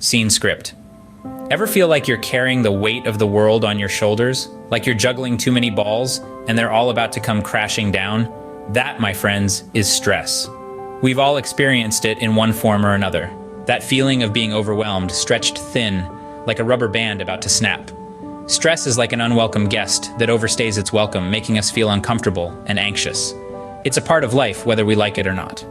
Scene script. Ever feel like you're carrying the weight of the world on your shoulders? Like you're juggling too many balls and they're all about to come crashing down? That, my friends, is stress. We've all experienced it in one form or another. That feeling of being overwhelmed, stretched thin, like a rubber band about to snap. Stress is like an unwelcome guest that overstays its welcome, making us feel uncomfortable and anxious. It's a part of life, whether we like it or not.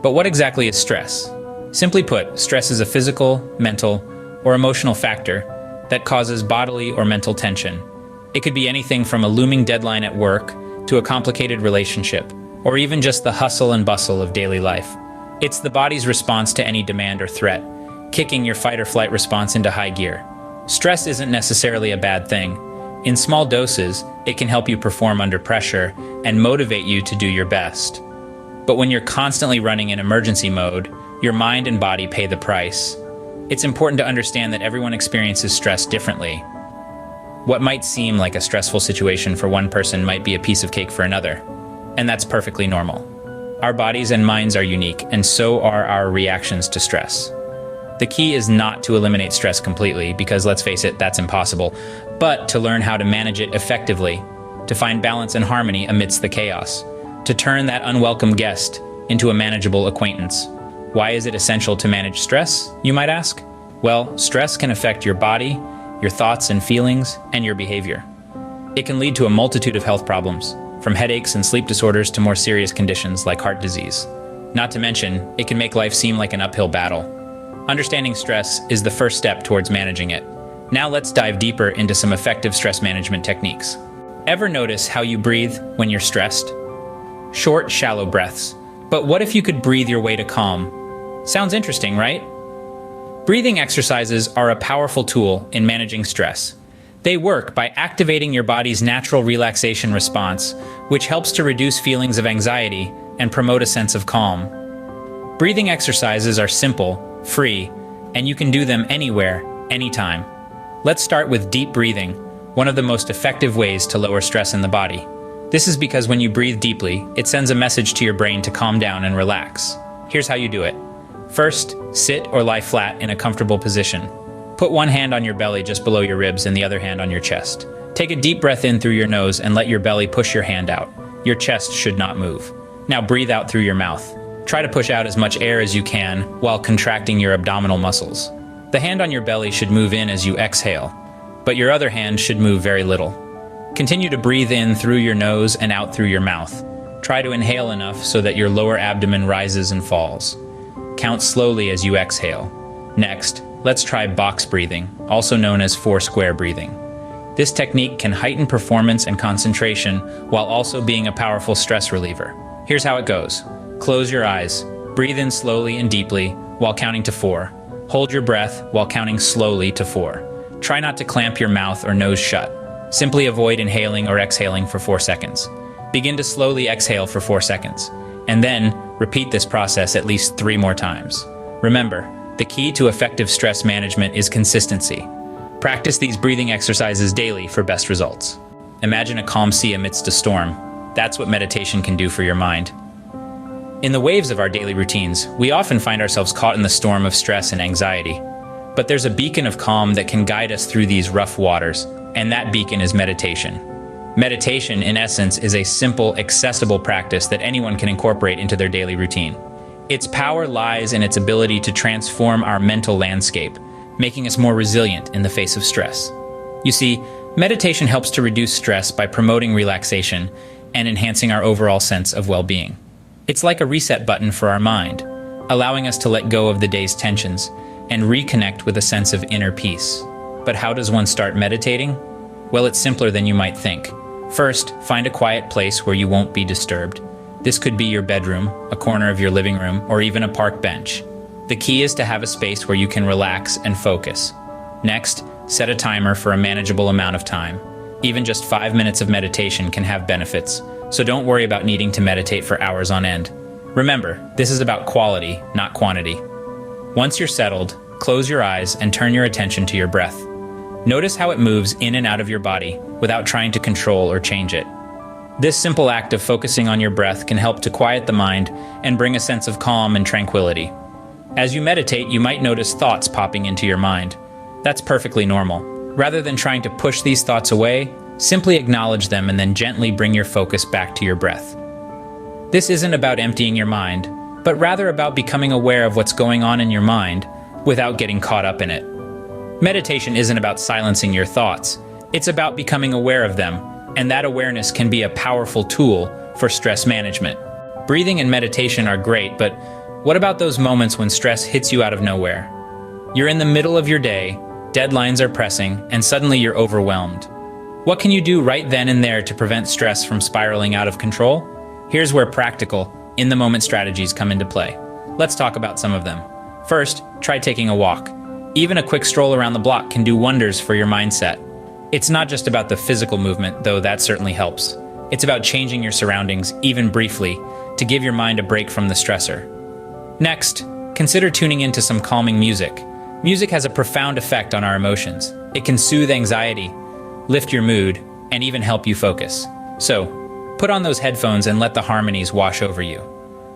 But what exactly is stress? Simply put, stress is a physical, mental, or emotional factor that causes bodily or mental tension. It could be anything from a looming deadline at work to a complicated relationship, or even just the hustle and bustle of daily life. It's the body's response to any demand or threat, kicking your fight or flight response into high gear. Stress isn't necessarily a bad thing. In small doses, it can help you perform under pressure and motivate you to do your best. But when you're constantly running in emergency mode, your mind and body pay the price. It's important to understand that everyone experiences stress differently. What might seem like a stressful situation for one person might be a piece of cake for another, and that's perfectly normal. Our bodies and minds are unique, and so are our reactions to stress. The key is not to eliminate stress completely, because let's face it, that's impossible, but to learn how to manage it effectively, to find balance and harmony amidst the chaos, to turn that unwelcome guest into a manageable acquaintance. Why is it essential to manage stress, you might ask? Well, stress can affect your body, your thoughts and feelings, and your behavior. It can lead to a multitude of health problems, from headaches and sleep disorders to more serious conditions like heart disease. Not to mention, it can make life seem like an uphill battle. Understanding stress is the first step towards managing it. Now let's dive deeper into some effective stress management techniques. Ever notice how you breathe when you're stressed? Short, shallow breaths. But what if you could breathe your way to calm? Sounds interesting, right? Breathing exercises are a powerful tool in managing stress. They work by activating your body's natural relaxation response, which helps to reduce feelings of anxiety and promote a sense of calm. Breathing exercises are simple, free, and you can do them anywhere, anytime. Let's start with deep breathing, one of the most effective ways to lower stress in the body. This is because when you breathe deeply, it sends a message to your brain to calm down and relax. Here's how you do it. First, sit or lie flat in a comfortable position. Put one hand on your belly just below your ribs and the other hand on your chest. Take a deep breath in through your nose and let your belly push your hand out. Your chest should not move. Now breathe out through your mouth. Try to push out as much air as you can while contracting your abdominal muscles. The hand on your belly should move in as you exhale, but your other hand should move very little. Continue to breathe in through your nose and out through your mouth. Try to inhale enough so that your lower abdomen rises and falls. Count slowly as you exhale. Next, let's try box breathing, also known as four-square breathing. This technique can heighten performance and concentration while also being a powerful stress reliever. Here's how it goes. Close your eyes. Breathe in slowly and deeply while counting to 4. Hold your breath while counting slowly to 4. Try not to clamp your mouth or nose shut. Simply avoid inhaling or exhaling for 4 seconds. Begin to slowly exhale for 4 seconds, and then repeat this process at least 3 more times. Remember, the key to effective stress management is consistency. Practice these breathing exercises daily for best results. Imagine a calm sea amidst a storm. That's what meditation can do for your mind. In the waves of our daily routines, we often find ourselves caught in the storm of stress and anxiety. But there's a beacon of calm that can guide us through these rough waters, and that beacon is meditation. Meditation, in essence, is a simple, accessible practice that anyone can incorporate into their daily routine. Its power lies in its ability to transform our mental landscape, making us more resilient in the face of stress. You see, meditation helps to reduce stress by promoting relaxation and enhancing our overall sense of well-being. It's like a reset button for our mind, allowing us to let go of the day's tensions and reconnect with a sense of inner peace. But how does one start meditating? Well, it's simpler than you might think. First, find a quiet place where you won't be disturbed. This could be your bedroom, a corner of your living room, or even a park bench. The key is to have a space where you can relax and focus. Next, set a timer for a manageable amount of time. Even just 5 minutes of meditation can have benefits, so don't worry about needing to meditate for hours on end. Remember, this is about quality, not quantity. Once you're settled, close your eyes and turn your attention to your breath. Notice how it moves in and out of your body without trying to control or change it. This simple act of focusing on your breath can help to quiet the mind and bring a sense of calm and tranquility. As you meditate, you might notice thoughts popping into your mind. That's perfectly normal. Rather than trying to push these thoughts away, simply acknowledge them and then gently bring your focus back to your breath. This isn't about emptying your mind, but rather about becoming aware of what's going on in your mind without getting caught up in it. Meditation isn't about silencing your thoughts. It's about becoming aware of them, and that awareness can be a powerful tool for stress management. Breathing and meditation are great, but what about those moments when stress hits you out of nowhere? You're in the middle of your day, deadlines are pressing, and suddenly you're overwhelmed. What can you do right then and there to prevent stress from spiraling out of control? Here's where practical, in-the-moment strategies come into play. Let's talk about some of them. First, try taking a walk. Even a quick stroll around the block can do wonders for your mindset. It's not just about the physical movement, though that certainly helps. It's about changing your surroundings, even briefly, to give your mind a break from the stressor. Next, consider tuning into some calming music. Music has a profound effect on our emotions. It can soothe anxiety, lift your mood, and even help you focus. So, put on those headphones and let the harmonies wash over you.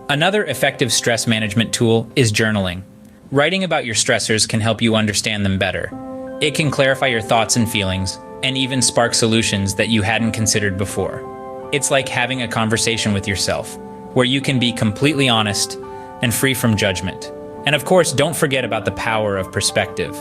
Another effective stress management tool is journaling. Writing about your stressors can help you understand them better. It can clarify your thoughts and feelings, and even spark solutions that you hadn't considered before. It's like having a conversation with yourself, where you can be completely honest and free from judgment. And of course, don't forget about the power of perspective.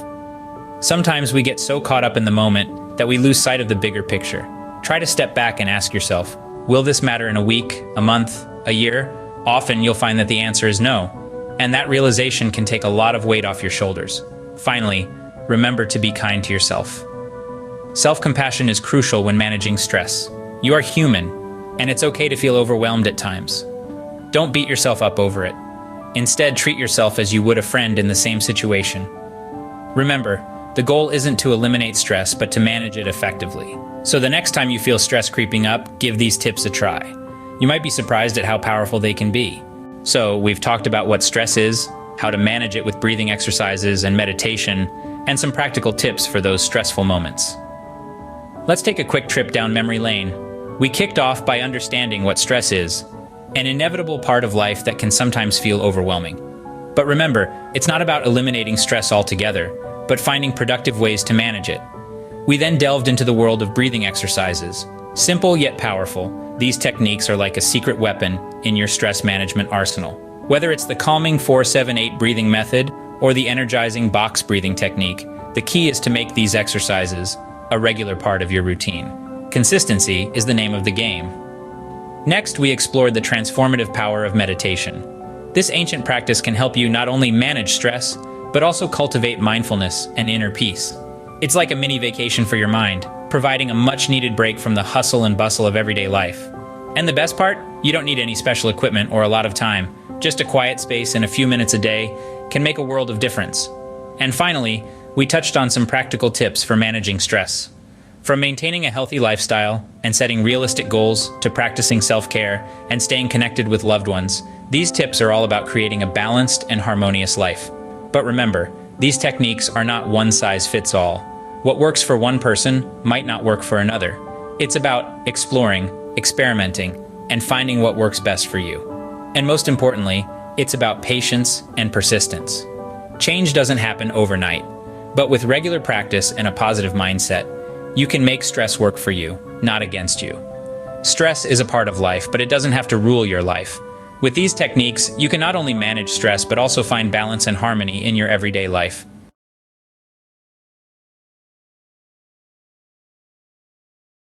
Sometimes we get so caught up in the moment that we lose sight of the bigger picture. Try to step back and ask yourself, will this matter in a week, a month, a year? Often you'll find that the answer is no, and that realization can take a lot of weight off your shoulders. Finally, remember to be kind to yourself. Self-compassion is crucial when managing stress. You are human, and it's okay to feel overwhelmed at times. Don't beat yourself up over it. Instead, treat yourself as you would a friend in the same situation. Remember, the goal isn't to eliminate stress, but to manage it effectively. So the next time you feel stress creeping up, give these tips a try. You might be surprised at how powerful they can be. So we've talked about what stress is, how to manage it with breathing exercises and meditation, and some practical tips for those stressful moments. Let's take a quick trip down memory lane. We kicked off by understanding what stress is, an inevitable part of life that can sometimes feel overwhelming. But remember, it's not about eliminating stress altogether, but finding productive ways to manage it. We then delved into the world of breathing exercises. Simple yet powerful, these techniques are like a secret weapon in your stress management arsenal. Whether it's the calming 4-7-8 breathing method or the energizing box breathing technique, the key is to make these exercises a regular part of your routine. Consistency is the name of the game. Next, we explored the transformative power of meditation. This ancient practice can help you not only manage stress, but also cultivate mindfulness and inner peace. It's like a mini vacation for your mind, providing a much-needed break from the hustle and bustle of everyday life. And the best part? You don't need any special equipment or a lot of time. Just a quiet space and a few minutes a day can make a world of difference. And finally, we touched on some practical tips for managing stress. From maintaining a healthy lifestyle and setting realistic goals to practicing self-care and staying connected with loved ones, these tips are all about creating a balanced and harmonious life. But remember, these techniques are not one-size-fits-all. What works for one person might not work for another. It's about exploring, experimenting, and finding what works best for you. And most importantly, it's about patience and persistence. Change doesn't happen overnight, but with regular practice and a positive mindset, you can make stress work for you, not against you. Stress is a part of life, but it doesn't have to rule your life. With these techniques, you can not only manage stress, but also find balance and harmony in your everyday life.